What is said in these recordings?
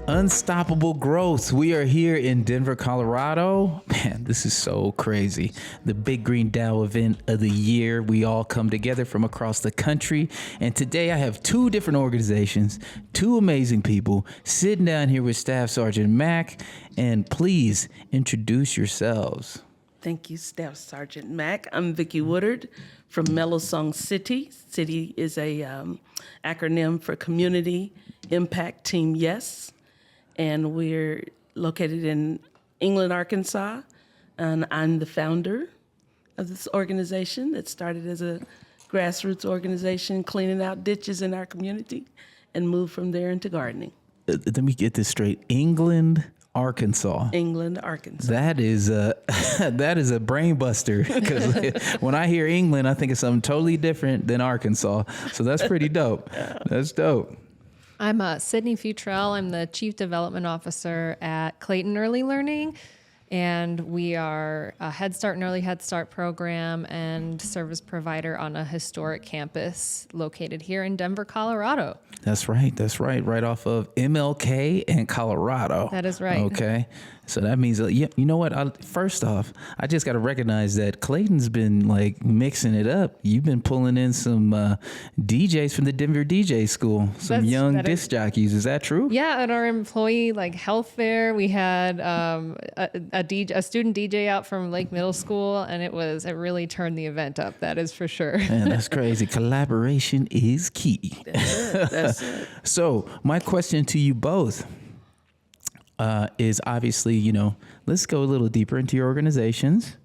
Unstoppable growth. We are here in Denver, Colorado. Man, this is so crazy. The Big Green Dow event of the year. We all come together from across the country. And today I have two different organizations, two amazing people sitting down here with Staff Sergeant Mack. And please introduce yourselves. Thank you, Staff Sergeant Mack. I'm Vickie Woodard from Melosong City. City is a acronym for Community Impact Team Yes. And we're located in England, Arkansas. And I'm the founder of this organization that started as a grassroots organization, cleaning out ditches in our community, and moved from there into gardening. Let me get this straight. England, Arkansas. England, Arkansas. That is a brain buster, because when I hear England, I think of something totally different than Arkansas. So that's pretty dope. That's dope. I'm Sydney Futrell. I'm the Chief Development Officer at Clayton Early Learning, and we are a Head Start and Early Head Start program and service provider on a historic campus located here in Denver, Colorado. That's right. That's right. Right off of MLK and Colorado. That is right. Okay. So that means, you know what? First off, I just got to recognize that Clayton's been like mixing it up. You've been pulling in some DJs from the Denver DJ School, some young disc jockeys. Is that true? Yeah, at our employee health fair, we had a student DJ out from Lake Middle School, and it really turned the event up. That is for sure. Man, that's crazy. Collaboration is key. That's it. So my question to you both is obviously, let's go a little deeper into your organizations.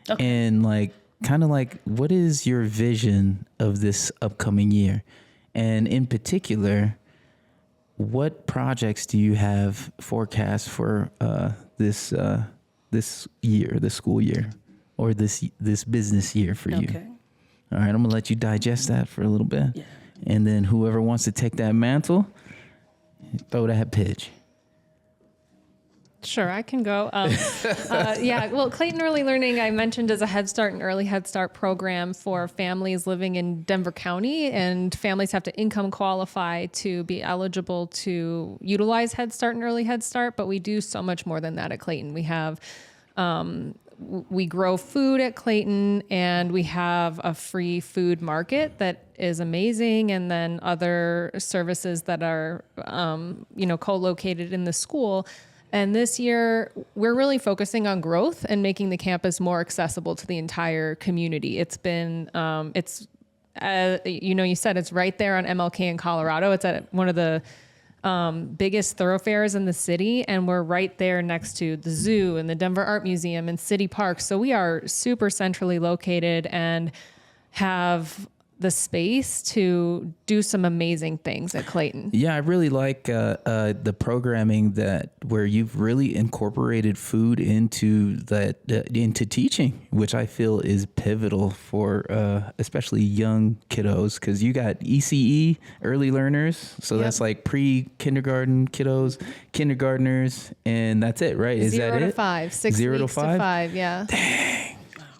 Okay. And what is your vision of this upcoming year? And in particular, what projects do you have forecast for this year, this school year, or this business year for you? Okay. All right, I'm gonna let you digest that for a little bit. Yeah. And then whoever wants to take that mantle, throw that pitch. Sure, I can go. Well, Clayton Early Learning, I mentioned, is a Head Start and Early Head Start program for families living in Denver County, and families have to income qualify to be eligible to utilize Head Start and Early Head Start, but we do so much more than that at Clayton. We have, we grow food at Clayton, and we have a free food market that is amazing, and then other services that are, co-located in the school. And this year, we're really focusing on growth and making the campus more accessible to the entire community. It's been, you said it's right there on MLK in Colorado. It's at one of the biggest thoroughfares in the city, and we're right there next to the zoo and the Denver Art Museum and City Park. So we are super centrally located and have the space to do some amazing things at Clayton. Yeah, I really like the programming where you've really incorporated food into into teaching, which I feel is pivotal for especially young kiddos, because you got ECE, early learners, so that's like pre-kindergarten kiddos, kindergartners, and that's it, right? Is that it? 0 to 5, 6 0 weeks to 5? to 5, yeah. Dang.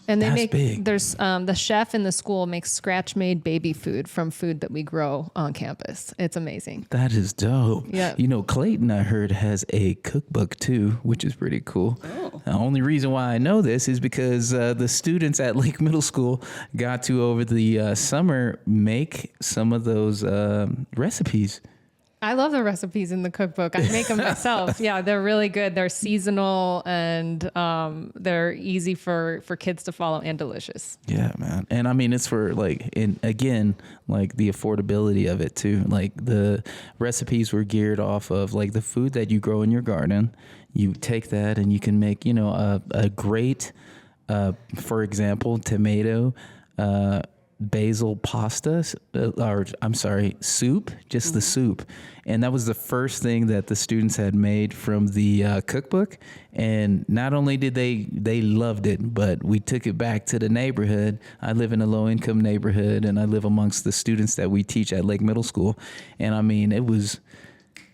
And they That's big. There's the chef in the school makes scratch-made baby food from food that we grow on campus. It's amazing. That is dope. Yeah. Clayton, I heard, has a cookbook too, which is pretty cool. Oh. The only reason why I know this is because the students at Lake Middle School got to, over the summer, make some of those recipes. I love the recipes in the cookbook. I make them myself. Yeah, they're really good. They're seasonal, and they're easy for kids to follow, and delicious. Yeah, man. And I mean, it's for the affordability of it too. Like, the recipes were geared off of the food that you grow in your garden. You take that and you can make, a great, for example, tomato, basil pasta, soup, just the soup. And that was the first thing that the students had made from the cookbook. And not only did they loved it, but we took it back to the neighborhood. I live in a low income neighborhood, and I live amongst the students that we teach at Lake Middle School. And I mean, it was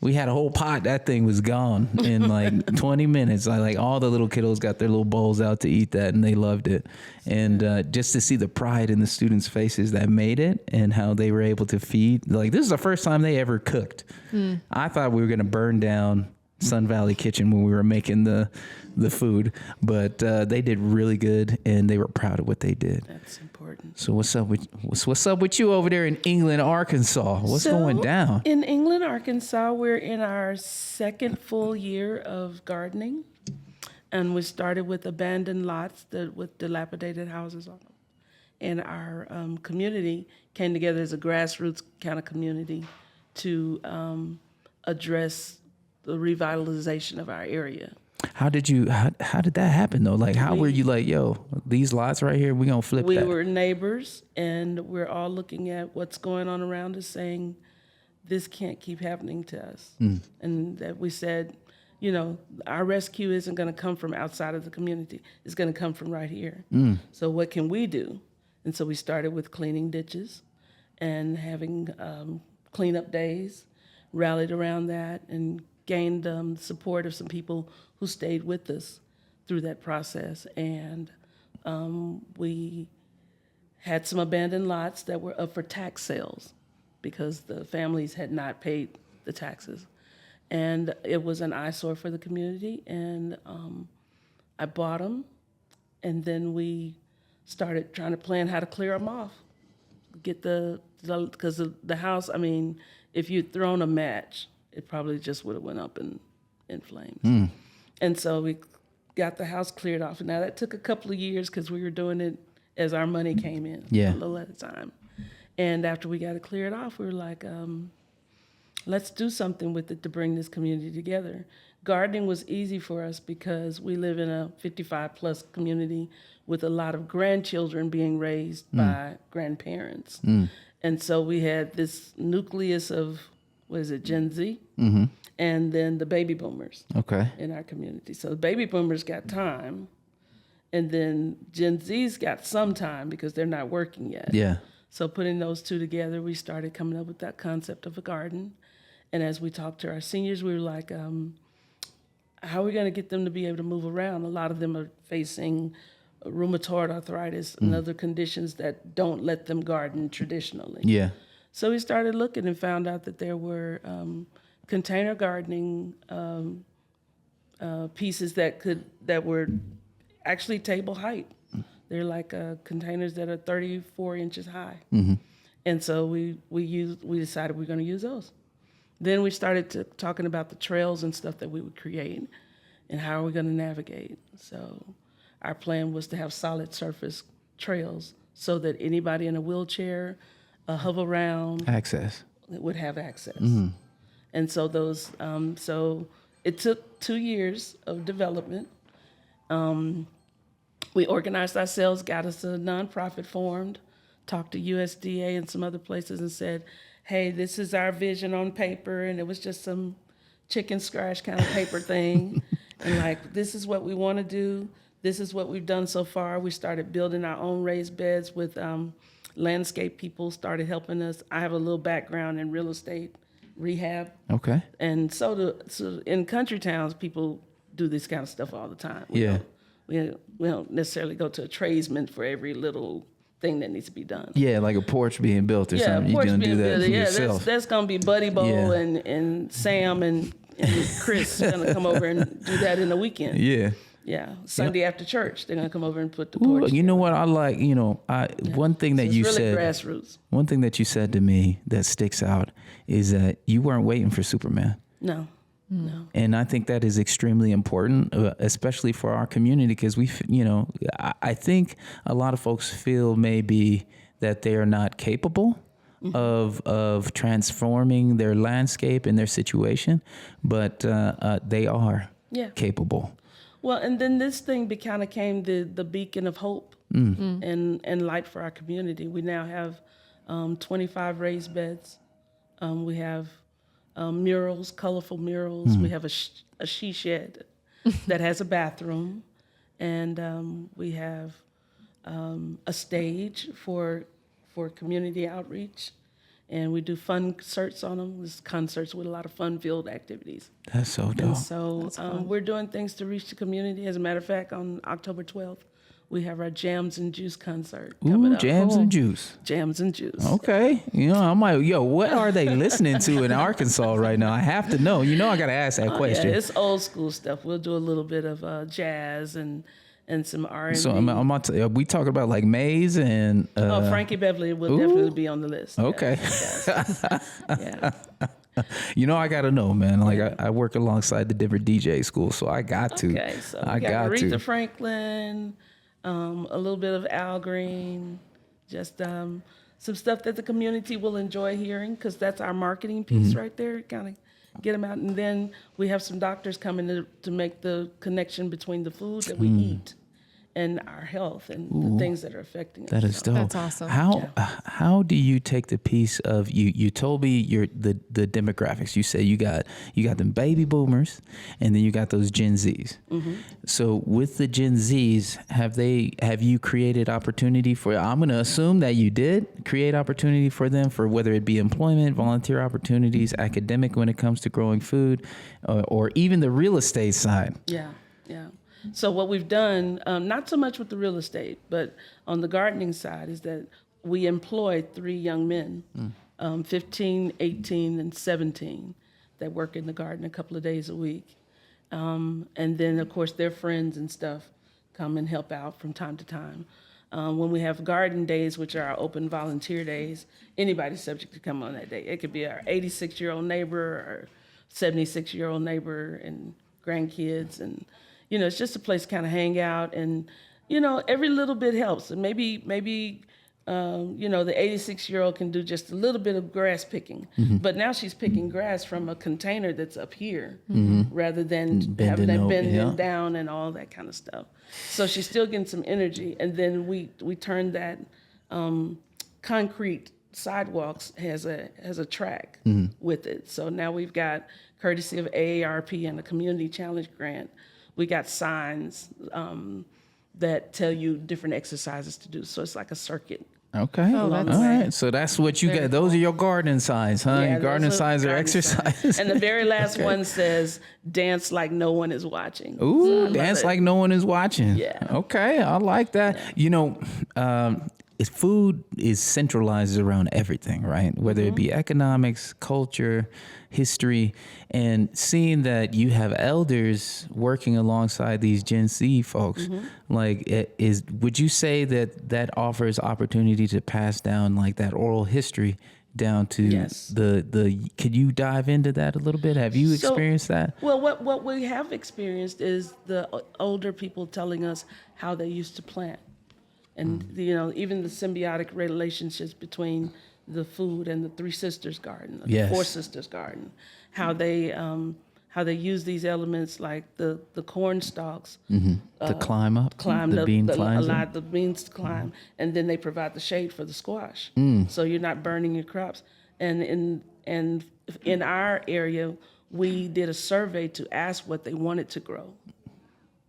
We had a whole pot. That thing was gone in like 20 minutes. Like all the little kiddos got their little bowls out to eat that, and they loved it. And just to see the pride in the students' faces that made it, and how they were able to feed. Like this is the first time they ever cooked. I thought we were gonna burn down Sun Valley Kitchen when we were making the food, but they did really good, and they were proud of what they did. That's important. So what's up with you over there in England, Arkansas? What's going down? In England, Arkansas, we're in our second full year of gardening, and we started with abandoned lots with dilapidated houses on them. And our community came together as a grassroots kind of community to address the revitalization of our area. How did that happen though? Like, how were you like, yo, these lots right here, we gonna flip that? We were neighbors, and we're all looking at what's going on around us, saying, this can't keep happening to us. And that we said, our rescue isn't gonna come from outside of the community. It's gonna come from right here. So what can we do? And so we started with cleaning ditches and having cleanup days, rallied around that, and gained support of some people who stayed with us through that process. And we had some abandoned lots that were up for tax sales because the families had not paid the taxes. And it was an eyesore for the community, and I bought them, and then we started trying to plan how to clear them off. Get because the house, if you'd thrown a match, it probably just would have went up in flames. And so we got the house cleared off. Now that took a couple of years because we were doing it as our money came in, a little at a time. And after we got it cleared off, we were like, let's do something with it to bring this community together. Gardening was easy for us because we live in a 55-plus community with a lot of grandchildren being raised by grandparents. And so we had this nucleus of, Gen Z? And then the baby boomers in our community. So the baby boomers got time, and then Gen Z's got some time because they're not working yet. Yeah. So putting those two together, we started coming up with that concept of a garden. And as we talked to our seniors, we were like, how are we going to get them to be able to move around? A lot of them are facing rheumatoid arthritis and other conditions that don't let them garden traditionally. Yeah. So we started looking and found out that there were container gardening pieces that were actually table height. They're like containers that are 34 inches high. And so we decided we're going to use those. Then we started talking about the trails and stuff that we would create and how are we going to navigate. So our plan was to have solid surface trails so that anybody in a wheelchair, a hover round, would have access. And so those, so it took 2 years of development. We organized ourselves, got us a nonprofit formed, talked to USDA and some other places and said, hey, this is our vision on paper. And it was just some chicken scratch kind of paper thing. And like, this is what we want to do. This is what we've done so far. We started building our own raised beds with landscape people started helping us. I have a little background in real estate rehab. Okay. And so in country towns, people do this kind of stuff all the time. We don't necessarily go to a tradesman for every little thing that needs to be done. Yeah, like a porch being built or something. You're going to do that for yourself. That's going to be Buddy Bowl and Sam and Chris going to come over and do that in the weekend. Yeah, Sunday after church, they're gonna come over and put the porch. You know what I like? One thing that you really said. Grassroots. One thing that you said to me that sticks out is that you weren't waiting for Superman. No. And I think that is extremely important, especially for our community, because I think a lot of folks feel maybe that they are not capable of transforming their landscape and their situation, but they are capable. Well, and then this thing kind of became the beacon of hope and light for our community. We now have 25 raised beds. We have murals, colorful murals. We have a she shed that has a bathroom. And we have a stage for community outreach. and we do fun concerts on them. This concerts with a lot of fun-filled activities. That's so dope. And so we're doing things to reach the community. As a matter of fact, on October 12th, we have our Jams and Juice concert coming Ooh, up. jams and juice. Jams and Juice. Okay. You know, I'm like, yo, what are they listening to in Arkansas right now? I have to know. You know, I got to ask that question. Yeah, it's old school stuff. We'll do a little bit of jazz and some R&B. So we talking about like Maze and... Frankie Beverly will definitely be on the list. Okay. Yeah. You know, I got to know, man. Like, I work alongside the different DJ schools, so I got to. Okay, so I we got got Aretha to. Franklin, a little bit of Al Green, just some stuff that the community will enjoy hearing, because that's our marketing piece right there, kind of get them out. And then we have some doctors coming to make the connection between the food that we eat and our health and the things that are affecting us. That is dope. That's awesome. How do you take the piece of you told me the demographics. You say you got them baby boomers and then you got those Gen Zs. Mm-hmm. So with the Gen Zs, have you created opportunity for, I'm going to assume that you did create opportunity for them, for whether it be employment, volunteer opportunities, academic when it comes to growing food, or even the real estate side. Yeah. So what we've done, not so much with the real estate, but on the gardening side, is that we employ 3 young men, 15, 18, and 17, that work in the garden a couple of days a week. And then, of course, their friends and stuff come and help out from time to time. When we have garden days, which are our open volunteer days, anybody's subject to come on that day. It could be our 86-year-old neighbor or 76-year-old neighbor and grandkids, and it's just a place to kind of hang out, and every little bit helps. And maybe the 86-year-old can do just a little bit of grass picking, but now she's picking grass from a container that's up here, rather than having that bending down and all that kind of stuff. So she's still getting some energy, and then we turn that concrete sidewalks has a track with it. So now we've got, courtesy of AARP and a community challenge grant, we got signs that tell you different exercises to do. So it's like a circuit. Okay. Oh, all right. So that's what you get. Those are your gardening signs, huh? Yeah, Your gardening signs are exercises. And the very last one says, dance like no one is watching. Ooh, so dance like no one is watching. Yeah. Okay. I like that. Yeah. Food is centralized around everything, right? Whether it be economics, culture, history, and seeing that you have elders working alongside these Gen Z folks, would you say that offers opportunity to pass down like that oral history down to could you dive into that a little bit? Have you experienced that? Well, what we have experienced is the older people telling us how they used to plant. And even the symbiotic relationships between the food and the Three Sisters Garden, the Four Sisters Garden, how they use these elements like the corn stalks to climb up, the bean climbs. Allow the beans to climb, and then they provide the shade for the squash, so you're not burning your crops. And in our area, we did a survey to ask what they wanted to grow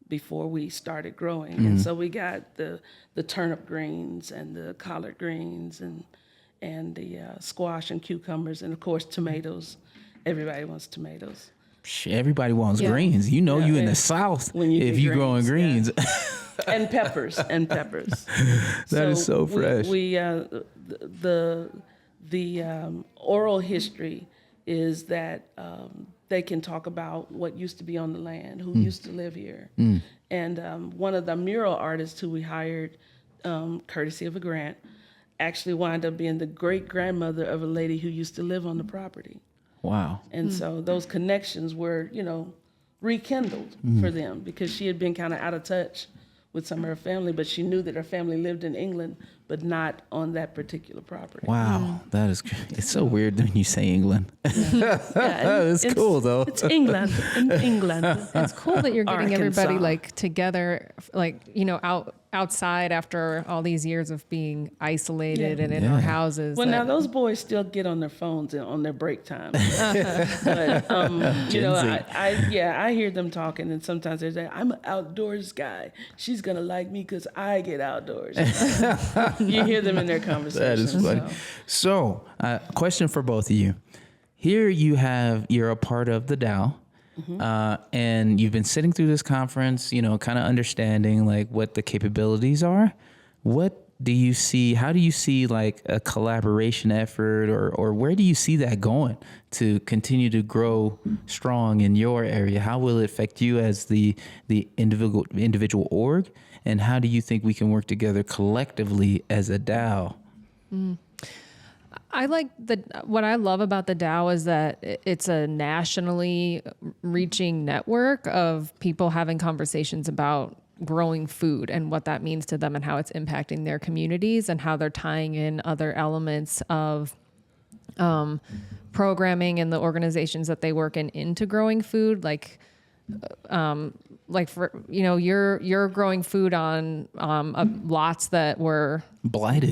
before we started growing. And so we got the turnip greens and the collard greens and the squash and cucumbers, and of course tomatoes. Everybody wants tomatoes. Everybody wants greens. You in the South if you growing greens. And peppers. That is so fresh. We oral history is that they can talk about what used to be on the land, who used to live here. And one of the mural artists who we hired, courtesy of a grant, actually wound up being the great-grandmother of a lady who used to live on the property. Wow. And so those connections were, rekindled for them, because she had been kind of out of touch with some of her family, but she knew that her family lived in England, but not on that particular property. Wow, that is, it's so weird when you say England. It's cool though. It's England, in England. It's cool that you're getting Arkansas. everybody together, out outside after all these years of being isolated and in our houses. Well, now those boys still get on their phones and on their break time. But, you know, I hear them talking, and sometimes they say, I'm an outdoors guy. She's going to like me because I get outdoors. You hear them in their conversations. That is funny. So, question for both of you. Here you're a part of the DAO. And you've been sitting through this conference, you know, kind of understanding like what the capabilities are. What do you see? How do you see like a collaboration effort, or where do you see that going to continue to grow strong in your area? How will it affect you as the individual org? And how do you think we can work together collectively as a DAO? I like what I love about the DAO is that it's a nationally reaching network of people having conversations about growing food and what that means to them and how it's impacting their communities and how they're tying in other elements of programming and the organizations that they work in into growing food. Like for, you know, you're growing food on lots that were blighted.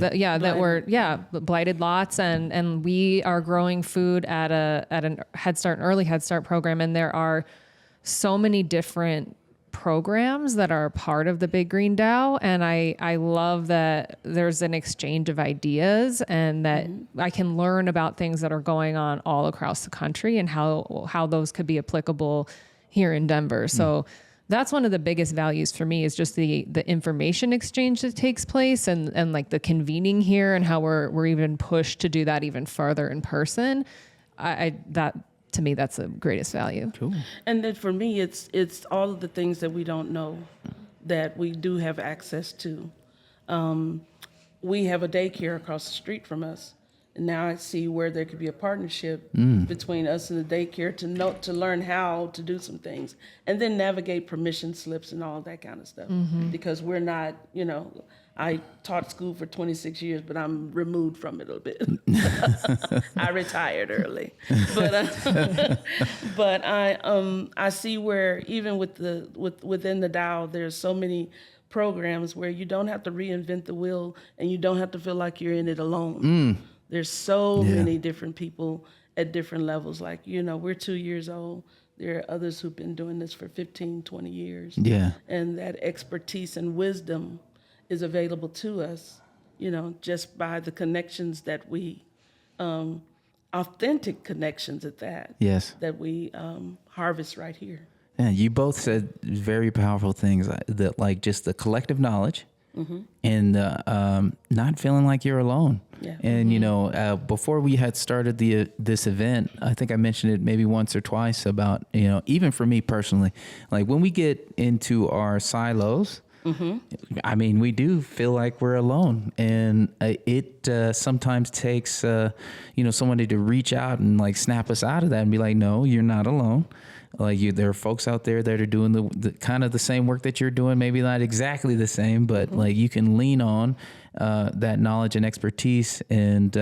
Blighted lots, and we are growing food at an Head Start and Early Head Start program, and there are so many different programs that are part of the Big Green DAO, and I love that there's an exchange of ideas and that I can learn about things that are going on all across the country and how those could be applicable here in Denver. So that's one of the biggest values for me is just the information exchange that takes place and like the convening here and how we're even pushed to do that even further in person. That to me, that's the greatest value. Cool. And then for me, it's all of the things that we don't know that we do have access to. We have a daycare across the street from us. And now I see where there could be a partnership between us and the daycare to learn how to do some things and then navigate permission slips and all that kind of stuff. Because we're not, you know, I taught school for 26 years, but I'm removed from it a bit. I retired early, but I see where even within the DAO, there's so many programs where you don't have to reinvent the wheel and you don't have to feel like you're in it alone. There's so many different people at different levels. Like, you know, we're 2 years old. There are others who've been doing this for 15, 20 years. Yeah. And that expertise and wisdom is available to us, you know, just by the connections that we, authentic connections at that. Yes. That we harvest right here. Yeah, you both said very powerful things that like just the collective knowledge and not feeling like you're alone. Yeah. And, you know, before we had started this event, I think I mentioned it maybe once or twice about, you know, even for me personally, like when we get into our silos, I mean, we do feel like we're alone, and it sometimes takes, you know, somebody to reach out and like snap us out of that and be like, no, you're not alone. Like there are folks out there that are doing the kind of the same work that you're doing, maybe not exactly the same, but like you can lean on that knowledge and expertise and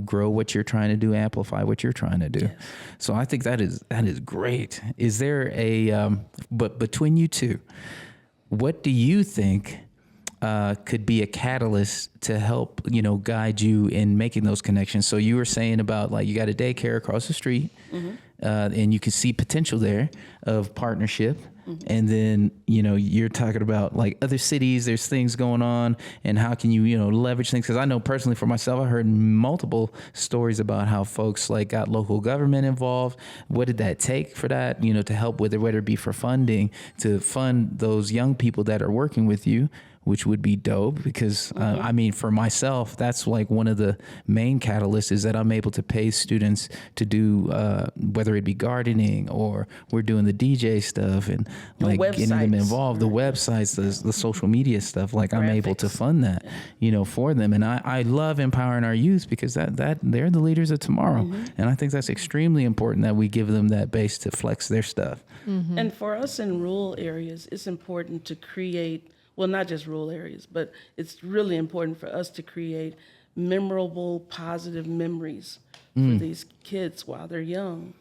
grow what you're trying to do, amplify what you're trying to do. Yes. So I think that is great. Is there but between you two, what do you think could be a catalyst to help, you know, guide you in making those connections? So you were saying about like you got a daycare across the street, and you can see potential there of partnership. And then, you know, you're talking about like other cities, there's things going on, and how can you, you know, leverage things? Because I know personally for myself, I heard multiple stories about how folks like got local government involved. What did that take for that, you know, to help with it, whether it be for funding, to fund those young people that are working with you, which would be dope because, I mean, for myself, that's like one of the main catalysts is that I'm able to pay students to do, whether it be gardening or we're doing the DJ stuff and like getting them involved, the websites, the social media stuff, like I'm able to fund that, you know, for them. And I love empowering our youth because that they're the leaders of tomorrow. And I think that's extremely important that we give them that base to flex their stuff. And for us in rural areas, it's important to create, well, not just rural areas, but it's really important for us to create memorable, positive memories for these kids while they're young,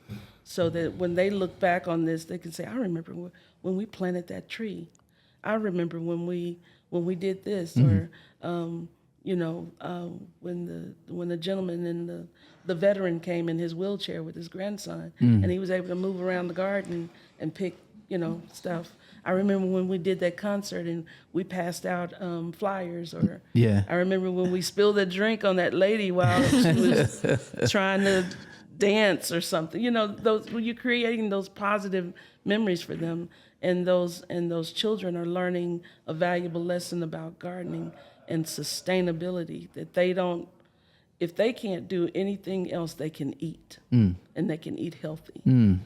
so that when they look back on this, they can say, I remember when we planted that tree. I remember when we when we did this, or when the gentleman and the veteran came in his wheelchair with his grandson, and he was able to move around the garden and pick, stuff. I remember when we did that concert and we passed out flyers, or I remember when we spilled a drink on that lady while she was trying to dance or something. Those, when you're creating those positive memories for them, and those children are learning a valuable lesson about gardening and sustainability, that if they can't do anything else, they can eat, and they can eat healthy.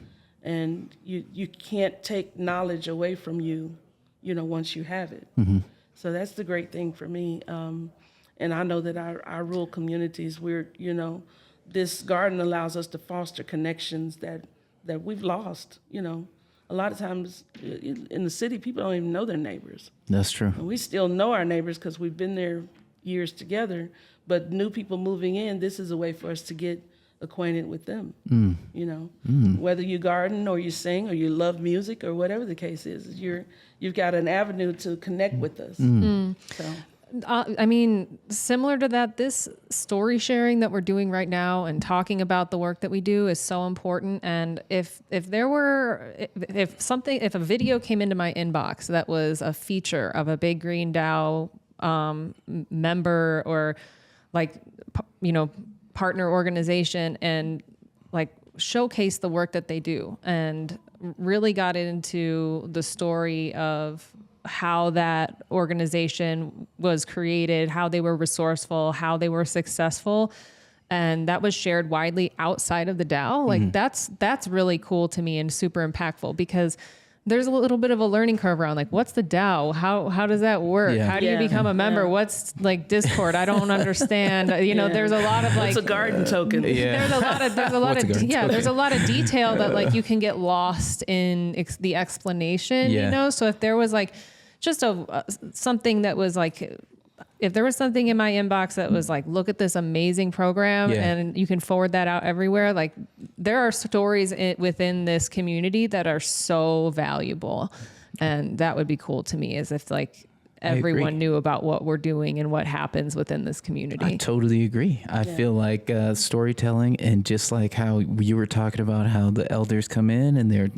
And you can't take knowledge away from you, once you have it. So that's the great thing for me. And I know that our rural communities, this garden allows us to foster connections that we've lost. A lot of times in the city, people don't even know their neighbors. That's true. And we still know our neighbors because we've been there years together. But new people moving in, this is a way for us to get acquainted with them. Whether you garden or you sing or you love music or whatever the case is, you've got an avenue to connect with us. So. Similar to that, this story sharing that we're doing right now and talking about the work that we do is so important. And if a video came into my inbox that was a feature of a Big Green DAO member, or partner organization, and showcase the work that they do, and really got into the story of how that organization was created, how they were resourceful, how they were successful, and that was shared widely outside of the DAO. That's really cool to me and super impactful, because there's a little bit of a learning curve around what's the DAO? How does that work? Yeah. How do you become a member? Yeah. What's Discord? I don't understand. There's a lot of What's a garden token? Yeah. There's a lot of detail that you can get lost in the explanation, So if there was just something that was if there was something in my inbox that was look at this amazing program, and you can forward that out everywhere. There are stories within this community that are so valuable, and that would be cool to me, as if everyone knew about what we're doing and what happens within this community. I totally agree. I feel like storytelling, and just like how you were talking about how the elders come in and they're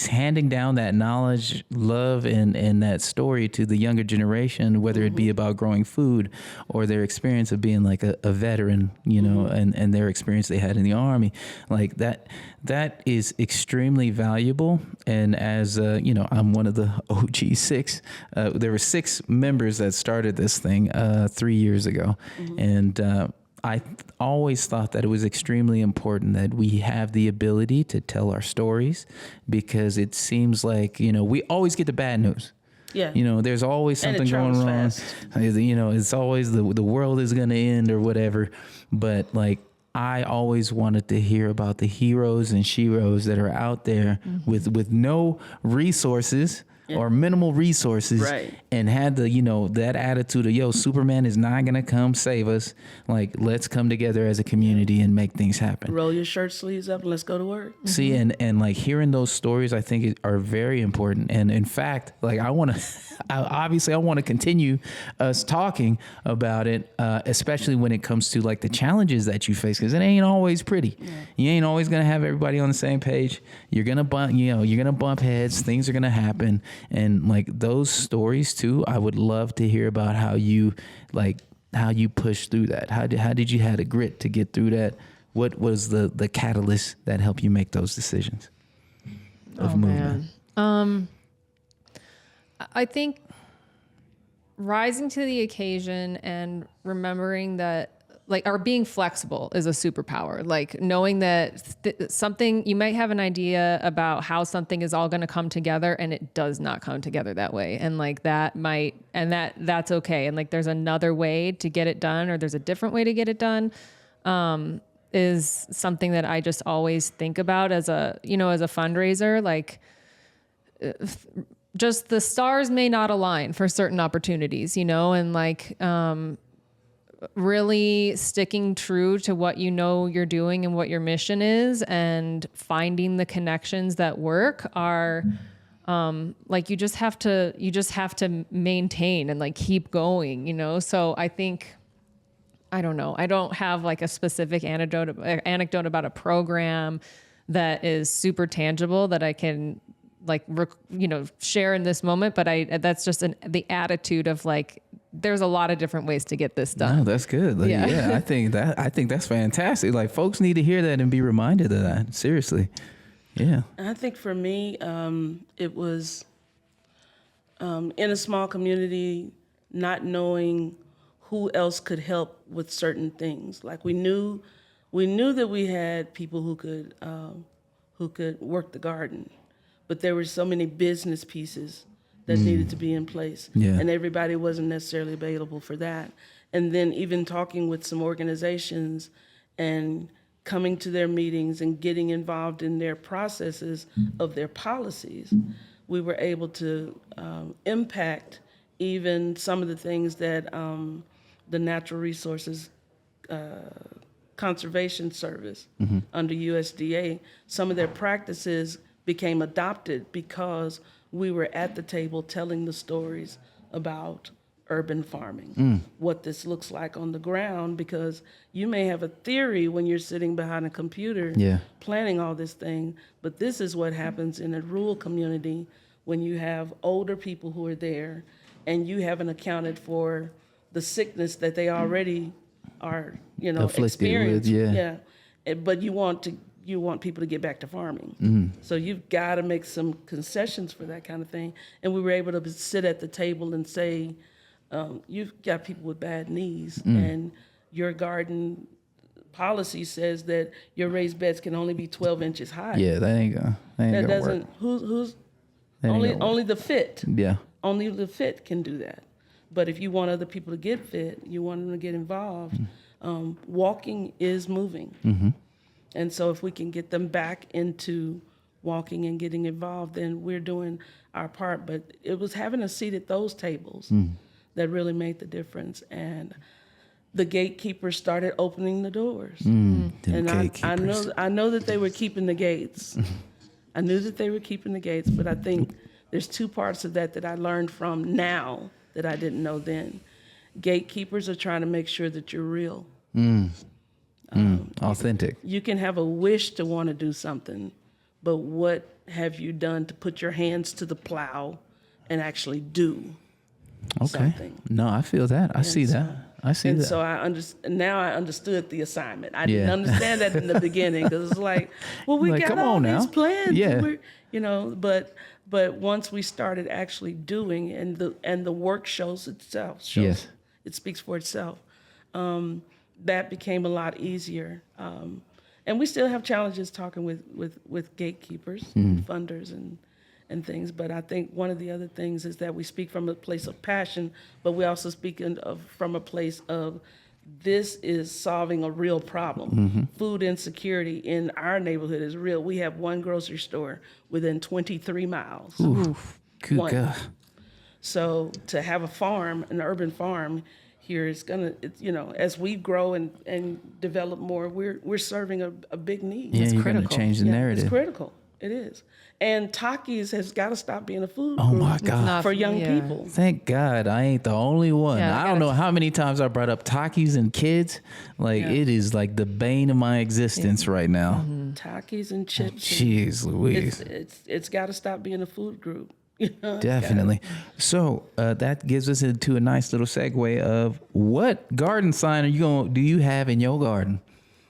handing down that knowledge, love, and that story to the younger generation, whether it be about growing food or their experience of being a veteran, and their experience they had in the Army, that is extremely valuable. And as I'm one of the OG 6. There were 6 members that started this thing 3 years ago, and I always thought that it was extremely important that we have the ability to tell our stories, because it seems we always get the bad news. Yeah. There's always something going wrong. It's always the world is going to end or whatever. But I always wanted to hear about the heroes and sheroes that are out there with no resources or minimal resources, and had that attitude of, Superman is not gonna come save us. Let's come together as a community and make things happen. Roll your shirt sleeves up and let's go to work. See, and hearing those stories, I think are very important. And in fact, I want to continue us talking about it, especially when it comes to the challenges that you face, because it ain't always pretty. You ain't always gonna have everybody on the same page. You're gonna bump heads. Things are gonna happen. And those stories too, I would love to hear about how you pushed through that. How did you have the grit to get through that? What was the catalyst that helped you make those decisions of movement? Man. I think rising to the occasion and remembering that or being flexible is a superpower. Knowing that something, you might have an idea about how something is all going to come together, and it does not come together that way. And that's okay. And there's another way to get it done, or there's a different way to get it done. Is something that I just always think about as a fundraiser. Just the stars may not align for certain opportunities, and really sticking true to what you're doing and what your mission is, and finding the connections that work are like you just have to maintain and like keep going, you know? So I think, I don't know. I don't have like a specific anecdote about a program that is super tangible that I can like, share in this moment. But that's just the attitude of like, there's a lot of different ways to get this done. No, that's good. Like, yeah, I think that's fantastic. Like folks need to hear that and be reminded of that. Seriously. Yeah. I think for me, it was in a small community, not knowing who else could help with certain things. Like we knew that we had people who could work the garden, but there were so many business pieces that needed to be in place, and everybody wasn't necessarily available for that. And then even talking with some organizations and coming to their meetings and getting involved in their processes of their policies, we were able to impact even some of the things that the Natural Resources Conservation Service under USDA, some of their practices became adopted because we were at the table telling the stories about urban farming, what this looks like on the ground, because you may have a theory when you're sitting behind a computer planning all this thing, but this is what happens in a rural community when you have older people who are there and you haven't accounted for the sickness that they already are, experiencing. With, but you want people to get back to farming. So you've got to make some concessions for that kind of thing. And we were able to sit at the table and say, you've got people with bad knees, and your garden policy says that your raised beds can only be 12 inches high. Yeah, that ain't gonna work. Who's only the fit. Yeah. Only the fit can do that. But if you want other people to get fit, you want them to get involved. Walking is moving. And so if we can get them back into walking and getting involved, then we're doing our part. But it was having a seat at those tables that really made the difference. And the gatekeepers started opening the doors. And I know that they were keeping the gates. I knew that they were keeping the gates, but I think there's two parts of that I learned from now that I didn't know then. Gatekeepers are trying to make sure that you're real. Authentic. You can have a wish to want to do something, but what have you done to put your hands to the plow and actually do something? No, I feel that. I see that. So now I understood the assignment. I didn't understand that in the beginning, because it's like, well, we got all these plans. Yeah. But once we started actually doing, and the work shows itself. It speaks for itself. That became a lot easier. And we still have challenges talking with gatekeepers and funders and things. But I think one of the other things is that we speak from a place of passion, but we also speak from a place of, this is solving a real problem. Food insecurity in our neighborhood is real. We have one grocery store within 23 miles. Oof, good God. So to have a farm, an urban farm here, is as we grow and develop more, we're serving a big need. Yeah, you're going to change the narrative. It's critical. It is. And Takis has got to stop being a food group my God. For young people. Thank God I ain't the only one. Yeah, I don't know how many times I brought up Takis and kids. It is like the bane of my existence right now. Takis and chips. Jeez Louise. It's got to stop being a food group. Definitely. So that gives us into a nice little segue of, what garden sign do you have in your garden?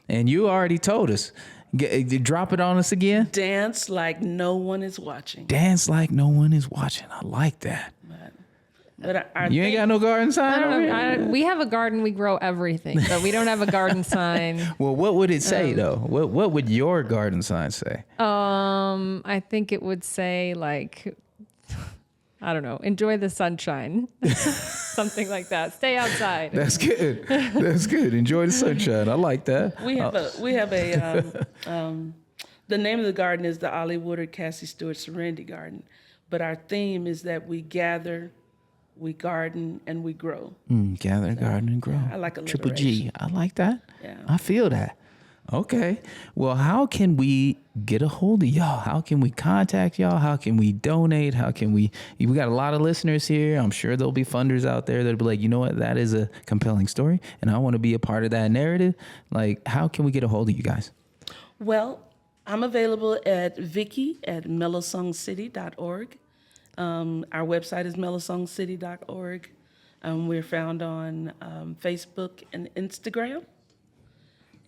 And you already told us. Drop it on us again. Dance like no one is watching. Dance like no one is watching. I like that. But you ain't got no garden sign? I don't know. We have a garden. We grow everything, but we don't have a garden sign. Well, what would it say though? What would your garden sign say? I think it would say like, I don't know, enjoy the sunshine. Something like that. Stay outside. That's good. That's good. Enjoy the sunshine. I like that. We have the name of the garden is the Ollie Woodard Cassie Stewart Serenity Garden. But our theme is that we gather, we garden, and we grow. Gather, garden, and grow. I like Triple alliteration. G. I like that. Yeah. I feel that. Okay. Well, how can we get a hold of y'all? How can we contact y'all? How can we donate? How can we got a lot of listeners here. I'm sure there'll be funders out there that'll be like, you know what? That is a compelling story and I want to be a part of that narrative. Like, how can we get a hold of you guys? Well, I'm available at Vickie at melosongcity.org. Our website is melosongcity.org. We're found on Facebook and Instagram.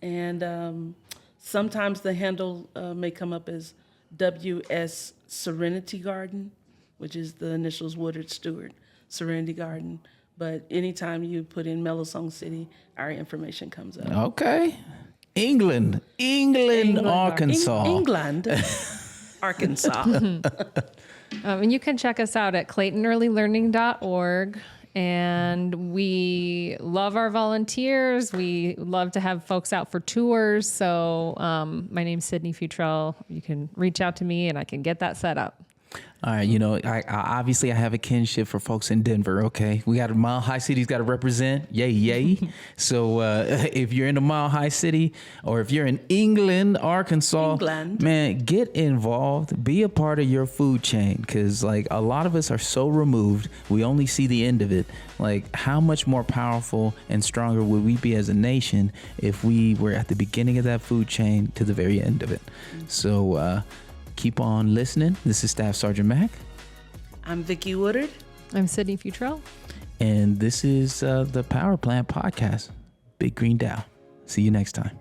And sometimes the handle may come up as WS Serenity Garden, which is the initials Woodard Stewart, Serenity Garden. But anytime you put in Melosong City, our information comes up. Okay. England, Arkansas. England, Arkansas. And you can check us out at claytonearlylearning.org. And we love our volunteers. We love to have folks out for tours. So my name's Sydney Futrell. You can reach out to me and I can get that set up. All right, I obviously I have a kinship for folks in Denver. Okay, we got a Mile High City's got to represent. Yay! So if you're in a Mile High City, or if you're in England, Arkansas, man, get involved. Be a part of your food chain, because like a lot of us are so removed, we only see the end of it. Like, how much more powerful and stronger would we be as a nation if we were at the beginning of that food chain to the very end of it? So. Keep on listening. This is Staff Sergeant Mac. I'm Vickie Woodard. I'm Sydney Futrell. And this is the Power Plant Podcast. Big Green Dow. See you next time.